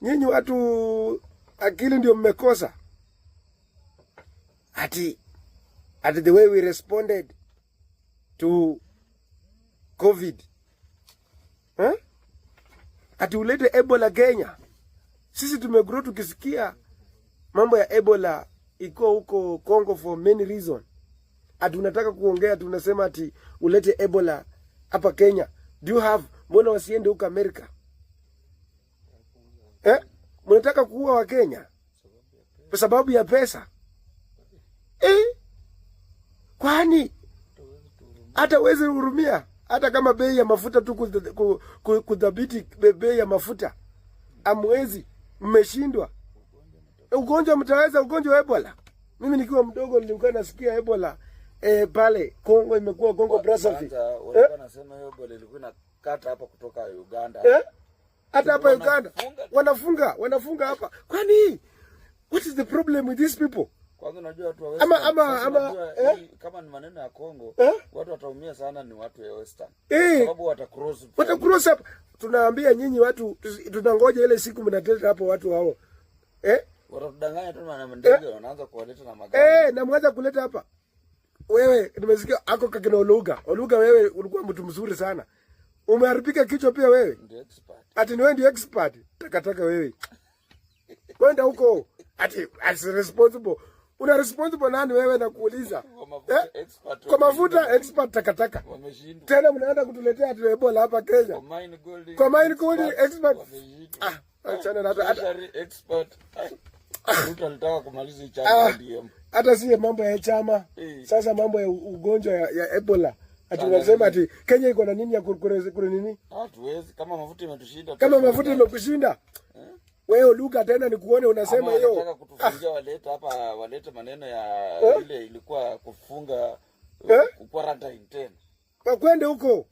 Nyinyi watu akili ndio mmekosa. Ati the way we responded to COVID. Ati ulete Ebola Kenya. Sisi tumegrow tukisikia mambo ya Ebola iko huko Congo for many reasons. Ati unataka kuongea tunasema ati ulete Ebola hapa Kenya. Do you have mbona wasiende huko Amerika? Mnataka kuua wa Kenya kwa sababu ya pesa? Kwani hata uweze hurumia hata kama bei ya mafuta tu kudhibiti bei ya mafuta amwezi, mmeshindwa. Ugonjwa mtaweza ugonjwa wa Ebola? Mimi nikiwa mdogo nilikuwa nasikia Ebola pale Kongo, imekuwa Kongo Brazzaville. Walikuwa nasema Ebola ilikuwa inakata hapa kutoka Uganda. Hata hapa Uganda wanafunga hapa. Kwani what is the problem with these people? Kwanza unajua watu wa Western kama ni maneno ya Kongo, watu wataumia sana ni watu wa Western. Sababu watacross up. Tunaambia nyinyi watu tunangoja ile siku mnateta hapo watu hao. Watadanganya tu na ndege wanaanza kuwaleta na magari. Na mwanza kuleta hapa. Wewe nimesikia ako kakina Oluga wewe ulikuwa mtu mzuri sana. Umeharibika kichwa pia wewe. Ndio expert. Ati wewe ndio expert. Takataka wewe. Kwenda huko. Ati as responsible. Una responsible nani wewe na kuuliza? Kwa mafuta expert takataka. Wameshindwa. Tena mnaenda kutuletea ati Ebola hapa Kenya. Kwa mine gold expert. Achana na hata expert. Tunataka kumaliza chama DM. Hata si mambo ya chama. Sasa mambo ya ugonjwa ya Ebola. Ati unasema ati Kenya iko na nini ya kure nini? Hatuwezi kama mafuta imetushinda. Kama mafuta imekushinda. Wewe Luka tena nikuone unasema hiyo. Nataka kutufungia walete maneno ya ile ilikuwa kufunga quarantine tena. Kwa kwende huko.